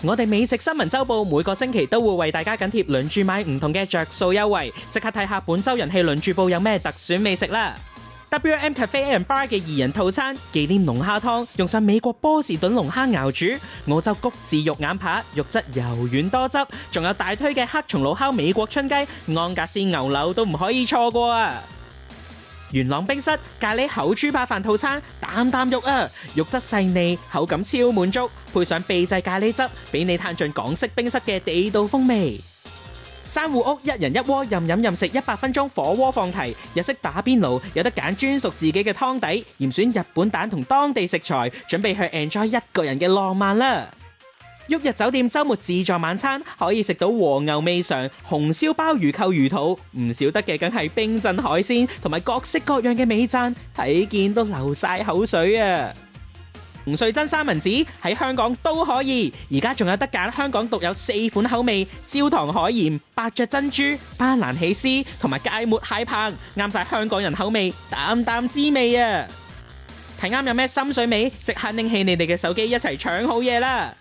我哋美食新聞週報每個星期都會為大家緊貼輪住買唔同嘅着數優惠，即刻睇下本週人氣輪住報有咩特選美食啦。WM Cafe and Bar 嘅2人套餐，忌廉龍蝦湯用上美國波士頓龍蝦熬煮，澳洲谷字肉眼扒，肉質柔軟多汁，仲有大推嘅黑松露烤美國春雞、安格斯牛柳都唔可以錯過啊！元朗冰室咖喱口豬扒飯套餐，啖啖肉啊，肉質細膩，口感超滿足，配上秘製咖喱汁，俾你嘆盡港式冰室嘅地道風味。珊瑚屋1人1鍋任飲任食100分鐘火鍋放題，日式打邊爐有得揀專屬自己嘅湯底，嚴選日本蛋同當地食材，準備去 enjoy 一個人嘅浪漫啦！旭日酒店週末自助晚餐可以食到和牛味嘗、紅燒鮑魚扣魚肚，唔少得嘅梗係冰鎮海鮮同埋各式各樣嘅美讚，睇見都流晒口水啊！紅穗珍三文治喺香港都可以，而家仲有得揀香港獨有4款口味：焦糖海鹽、伯爵珍珠、班蘭起司同埋芥末蟹棒，啱晒香港人口味，啖啖滋味啊！睇啱有咩心水味，即刻拎起你哋嘅手機一齊搶好嘢啦！